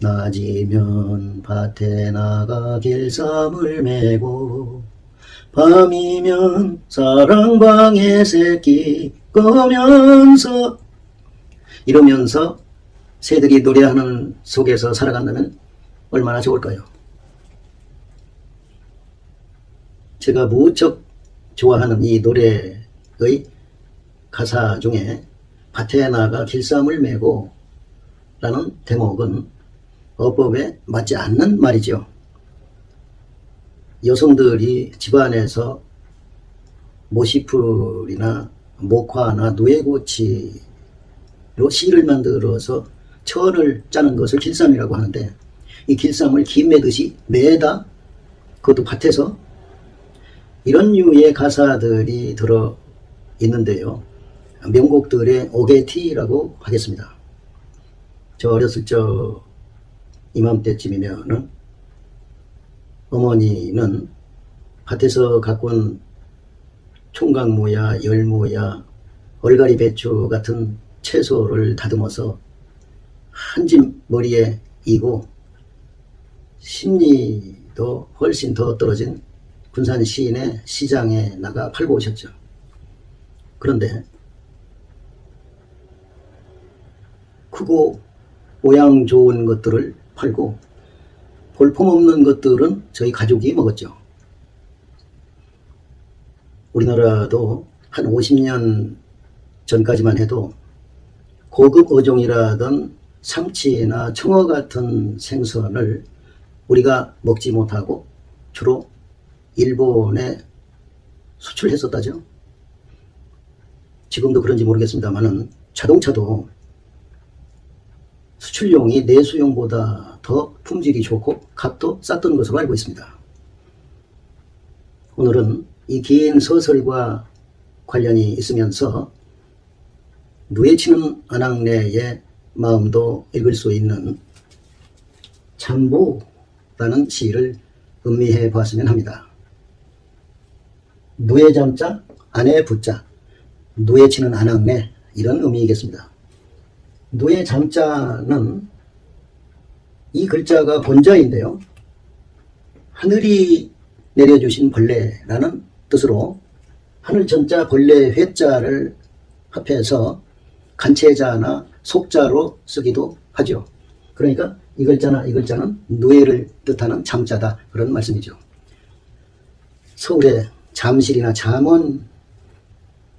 낮이면 밭에 나가 길쌈을 메고 밤이면 사랑방에 새끼 꺼면서 이러면서 새들이 노래하는 속에서 살아간다면 얼마나 좋을까요? 제가 무척 좋아하는 이 노래의 가사 중에 밭에 나가 길쌈을 메고 라는 대목은 어법에 맞지 않는 말이죠. 여성들이 집안에서 모시풀이나 목화나 누에고치로 실을 만들어서 천을 짜는 것을 길쌈이라고 하는데, 이 길쌈을 김 매듯이 매다, 그것도 밭에서, 이런 류의 가사들이 들어 있는데요. 명곡들의 오게티라고 하겠습니다. 저 어렸을 적 이맘때쯤이면은 어머니는 밭에서 갖고 온 총각무야, 열무야, 얼갈이 배추 같은 채소를 다듬어서 한 짐 머리에 이고 심리도 훨씬 더 떨어진 군산 시인의 시장에 나가 팔고 오셨죠. 그런데 크고 모양 좋은 것들을 팔고 볼품없는 것들은 저희 가족이 먹었죠. 우리나라도 한 50년 전까지만 해도 고급 어종이라던 삼치나 청어 같은 생선을 우리가 먹지 못하고 주로 일본에 수출했었다죠. 지금도 그런지 모르겠습니다만은 자동차도 수출용이 내수용보다 더 품질이 좋고 값도 쌌던 것으로 알고 있습니다. 오늘은 이 긴 서설과 관련이 있으면서 누에치는 아낙네의 마음도 읽을 수 있는 잠보라는 시를 음미해 보았으면 합니다. 누에 잠자, 아내 붙자, 누에치는 아낙네, 이런 의미이겠습니다. 누에 잠자는 이 글자가 본자인데요. 하늘이 내려주신 벌레라는 뜻으로 하늘 전자 벌레 회자를 합해서 간체자나 속자로 쓰기도 하죠. 그러니까 이 글자나 이 글자는 누에를 뜻하는 잠자다, 그런 말씀이죠. 서울에 잠실이나 잠원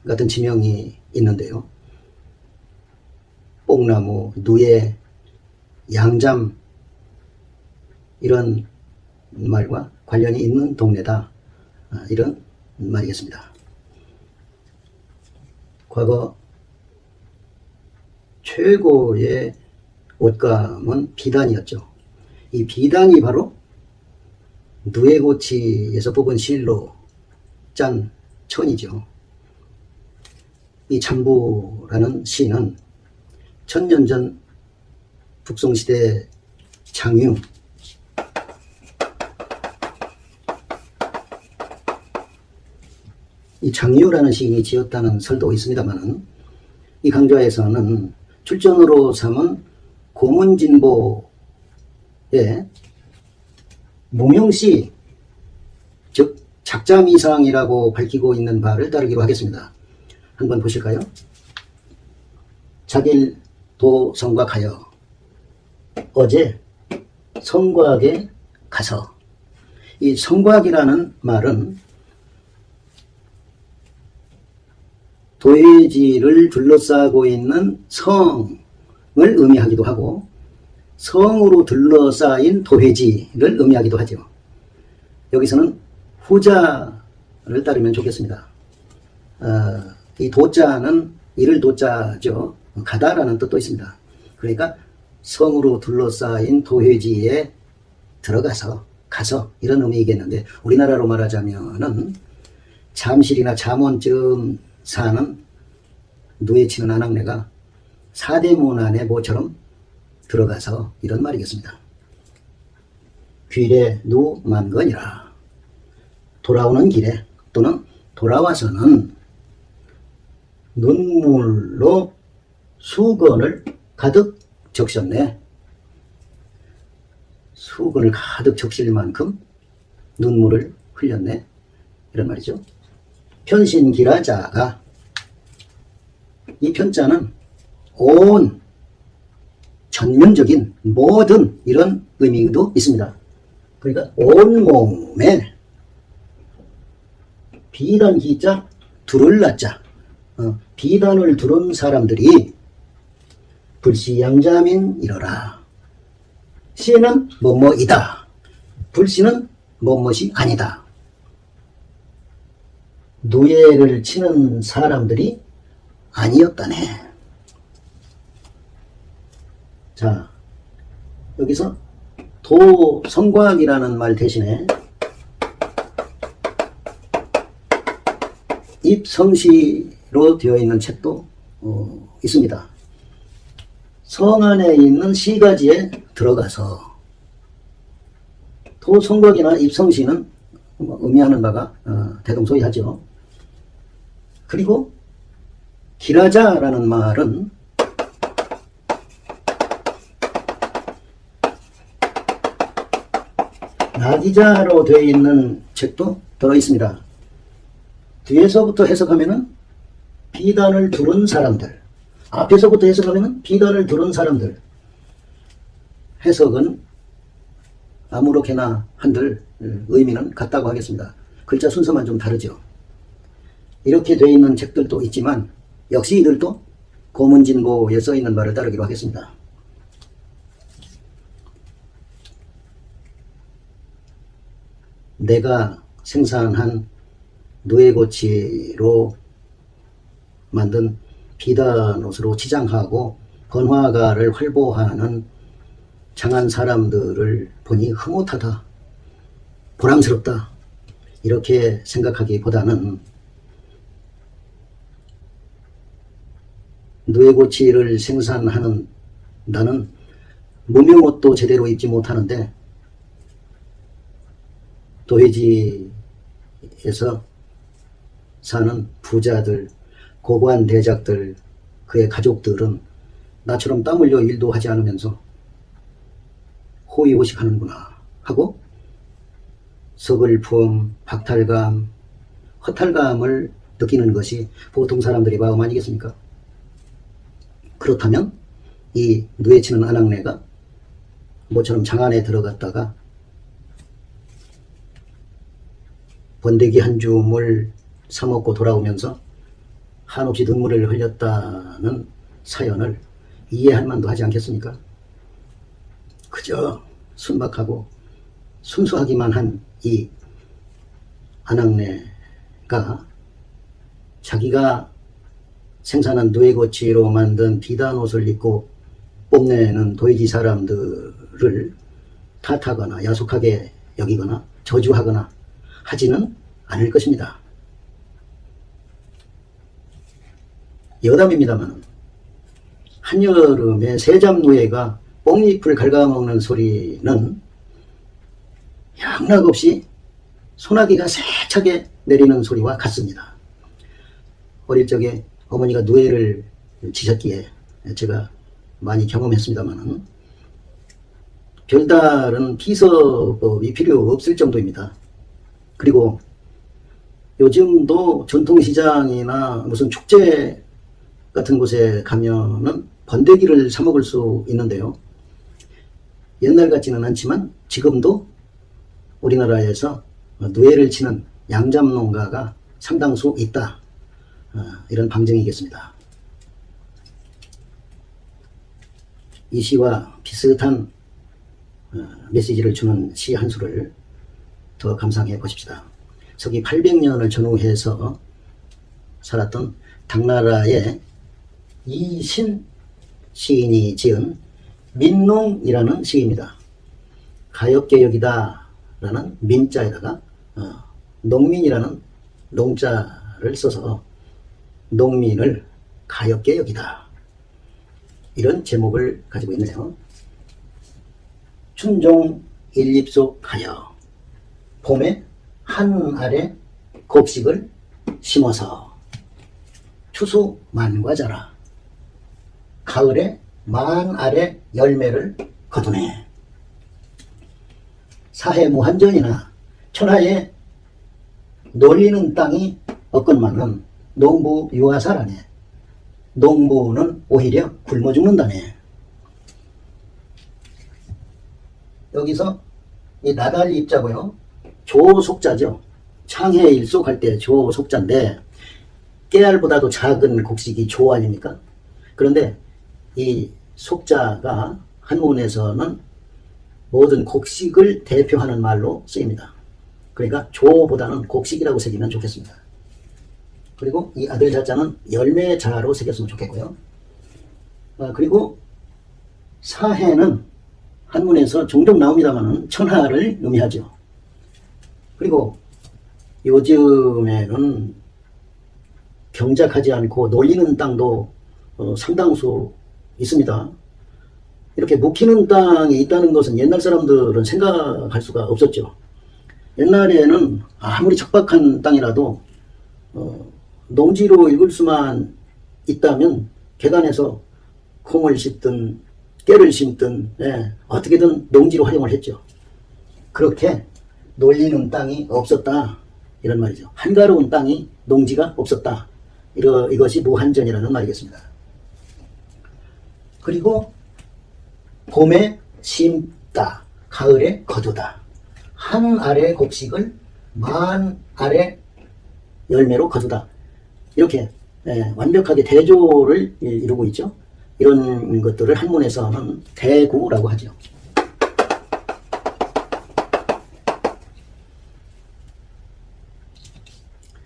같은 지명이 있는데요. 뽕나무, 누에, 양잠, 이런 말과 관련이 있는 동네다, 이런 말이겠습니다. 과거 최고의 옷감은 비단이었죠. 이 비단이 바로 누에고치에서 뽑은 실로 짠 천이죠. 이 잠부라는 시는 천년 전 북송시대 장유, 이 장유라는 시인이 지었다는 설도 있습니다만, 이 강좌에서는 출전으로 삼은 고문진보의 무명시, 즉 작자미상이라고 밝히고 있는 바를 따르기로 하겠습니다. 한번 보실까요? 자길 도 성곽하여 어제 성곽에 가서, 이 성곽이라는 말은 도회지를 둘러싸고 있는 성을 의미하기도 하고 성으로 둘러싸인 도회지를 의미하기도 하죠. 여기서는 후자를 따르면 좋겠습니다. 이 도자는 이를 도자죠. 가다라는 뜻도 있습니다. 그러니까 성으로 둘러싸인 도회지에 들어가서, 가서, 이런 의미이겠는데, 우리나라로 말하자면은 잠실이나 잠원쯤 사는 누에치는 아낙네가 사대문 안에 모처럼 들어가서, 이런 말이겠습니다. 귀래 누만건이라, 돌아오는 길에 또는 돌아와서는 눈물로 수건을 가득 적셨네. 수건을 가득 적실 만큼 눈물을 흘렸네, 이런 말이죠. 편신기라자가, 이 편자는 온, 전면적인 모든 이런 의미도 있습니다. 그러니까 온몸에, 비단 기자 두를 나자, 비단을 두른 사람들이 불시양자민 이러라. 시는 뭐뭐이다, 불시는 뭐뭐이 아니다. 누에를 치는 사람들이 아니었다네. 자, 여기서 도성곽이라는 말 대신에 입성시로 되어 있는 책도 있습니다. 성 안에 있는 시가지에 들어가서 도성곽이나 입성시는 의미하는 바가 대동소이하죠. 그리고 기라자라는 말은 나기자로 되어 있는 책도 들어 있습니다. 뒤에서부터 해석하면은 비단을 두른 사람들, 앞에서부터 해석하면은 비단을 두른 사람들. 해석은 아무렇게나 한들 의미는 같다고 하겠습니다. 글자 순서만 좀 다르죠. 이렇게 되어 있는 책들도 있지만 역시 이들도 고문진보에 써 있는 바를 따르기로 하겠습니다. 내가 생산한 누에고치로 만든 비단옷으로 치장하고 번화가를 활보하는 장한 사람들을 보니 흐뭇하다, 보람스럽다, 이렇게 생각하기보다는 누에고치를 생산하는 나는 무명옷도 제대로 입지 못하는데 도회지에서 사는 부자들, 고관 대작들, 그의 가족들은 나처럼 땀 흘려 일도 하지 않으면서 호의호식하는구나 하고 서글픔, 박탈감, 허탈감을 느끼는 것이 보통 사람들의 마음 아니겠습니까? 그렇다면 이 누에치는 아낙네가 모처럼 장안에 들어갔다가 번데기 한 줌을 사먹고 돌아오면서 한없이 눈물을 흘렸다는 사연을 이해할 만도 하지 않겠습니까? 그저 순박하고 순수하기만 한 이 아낙네가 자기가 생산한 누에고치로 만든 비단옷을 입고 뽐내는 도회지 사람들을 탓하거나 야속하게 여기거나 저주하거나 하지는 않을 것입니다. 여담입니다만 한여름에 새잡누에가 뽕잎을 갉아먹는 소리는 양락없이 소나기가 세차게 내리는 소리와 같습니다. 어릴 적에 어머니가 누에를 지셨기에 제가 많이 경험했습니다만 별다른 비서법이 필요 없을 정도입니다. 그리고 요즘도 전통시장이나 무슨 축제 같은 곳에 가면은 번데기를 사 먹을 수 있는데요. 옛날 같지는 않지만 지금도 우리나라에서 누에를 치는 양잡농가가 상당수 있다, 이런 방증이겠습니다. 이 시와 비슷한 메시지를 주는 시 한 수를 더 감상해 보십시다. 서기 800년을 전후해서 살았던 당나라의 이신 시인이 지은 민농이라는 시입니다. 가엾게 여기다 라는 민자에다가 농민이라는 농자를 써서 농민을 가엾게 여기다, 이런 제목을 가지고 있네요. 춘종 일립속 하여 봄에 한 알에 곱식을 심어서 추수 만과자라 가을에 만 알의 열매를 거두네. 사해 무한전이나 천하에 놀리는 땅이 없건만은 농부 유아사라네. 농부는 오히려 굶어 죽는다네. 여기서 이 나달 입자고요. 조속자죠. 창해 일속할 때 조속자인데 깨알보다도 작은 곡식이 조 아닙니까? 그런데 이 속자가 한문에서는 모든 곡식을 대표하는 말로 쓰입니다. 그러니까 조보다는 곡식이라고 새기면 좋겠습니다. 그리고 이 아들 자자는 열매자로 새겼으면 좋겠고요. 그리고 사해는 한문에서 종종 나옵니다만 천하를 의미하죠. 그리고 요즘에는 경작하지 않고 놀리는 땅도 상당수 있습니다. 이렇게 묵히는 땅이 있다는 것은 옛날 사람들은 생각할 수가 없었죠. 옛날에는 아무리 척박한 땅이라도 농지로 읽을 수만 있다면 계단에서 콩을 씻든 깨를 심든 어떻게든 농지로 활용을 했죠. 그렇게 놀리는 땅이 없었다 이런 말이죠. 한가로운 땅이 농지가 없었다. 이것이 무한전이라는 말이겠습니다. 그리고 봄에 심다, 가을에 거두다. 한 알의 곡식을 만 알의 열매로 거두다. 이렇게 완벽하게 대조를 이루고 있죠. 이런 것들을 한문에서는 대구라고 하죠.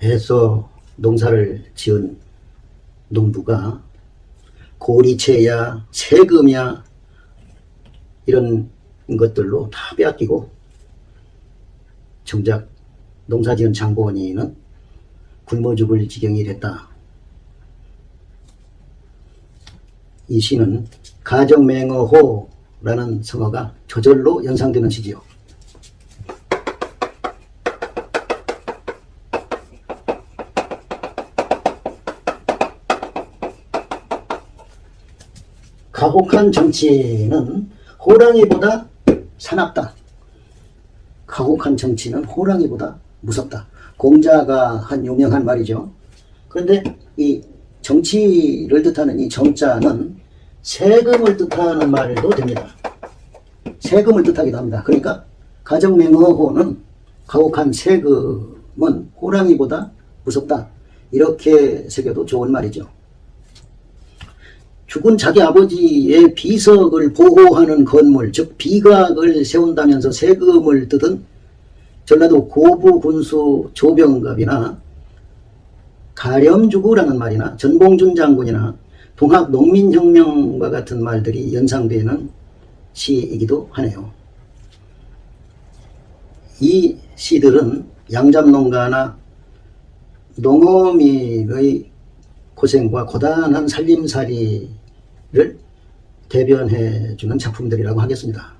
애써 농사를 지은 농부가 고리채야 세금이야 이런 것들로 다 빼앗기고 정작 농사지은 장본인은 굶어 죽을 지경이 됐다. 이 시는 가정맹어호라는 성어가 저절로 연상되는 시지요. 가혹한 정치는 호랑이보다 사납다. 가혹한 정치는 호랑이보다 무섭다. 공자가 한 유명한 말이죠. 그런데 이 정치를 뜻하는 이 정자는 세금을 뜻하는 말도 됩니다. 세금을 뜻하기도 합니다. 그러니까 가정맹어호는 가혹한 세금은 호랑이보다 무섭다. 이렇게 새겨도 좋은 말이죠. 죽은 자기 아버지의 비석을 보호하는 건물, 즉 비각을 세운다면서 세금을 뜯은 전라도 고부군수 조병갑이나 가렴주구라는 말이나 전봉준 장군이나 동학 농민혁명과 같은 말들이 연상되는 시이기도 하네요. 이 시들은 양잡농가나 농어민의 고생과 고단한 살림살이를 대변해주는 작품들이라고 하겠습니다.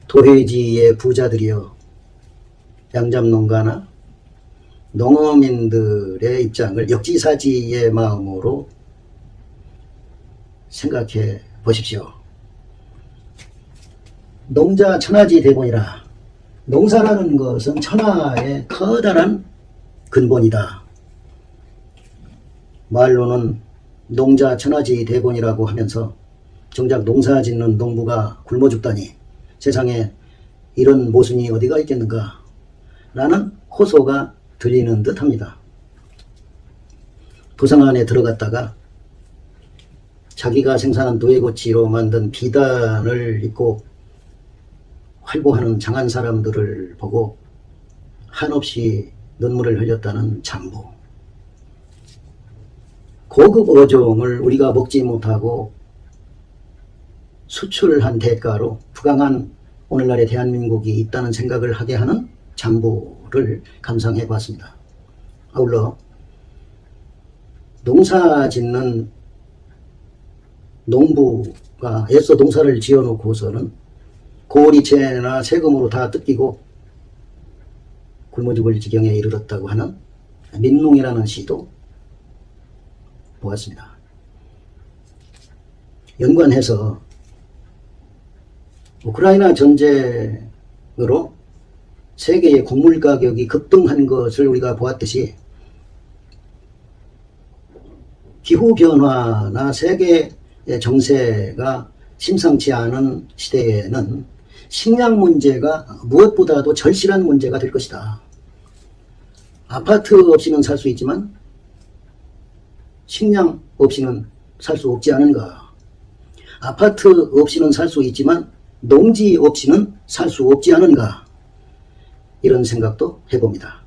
도회지의 부자들이여 양잡농가나 농어민들의 입장을 역지사지의 마음으로 생각해 보십시오. 농자 천하지 대본이라. 농사라는 것은 천하의 커다란 근본이다. 말로는 농자 천하지 대본이라고 하면서 정작 농사 짓는 농부가 굶어 죽다니 세상에 이런 모순이 어디가 있겠는가 라는 호소가 들리는 듯 합니다. 도성 안에 들어갔다가 자기가 생산한 누에고치로 만든 비단을 입고 활보하는 장한 사람들을 보고 한없이 눈물을 흘렸다는 장부. 고급 어종을 우리가 먹지 못하고 수출한 대가로 부강한 오늘날의 대한민국이 있다는 생각을 하게 하는 장부를 감상해 보았습니다. 아울러 농사 짓는 농부가 애써 농사를 지어놓고서는 고리채나 세금으로 다 뜯기고 굶어 죽을 지경에 이르렀다고 하는 민농이라는 시도 보았습니다. 연관해서 우크라이나 전쟁을 세계의 곡물 가격이 급등한 것을 우리가 보았듯이 기후변화나 세계의 정세가 심상치 않은 시대에는 식량 문제가 무엇보다도 절실한 문제가 될 것이다. 아파트 없이는 살 수 있지만 식량 없이는 살 수 없지 않은가. 아파트 없이는 살 수 있지만 농지 없이는 살 수 없지 않은가. 이런 생각도 해봅니다.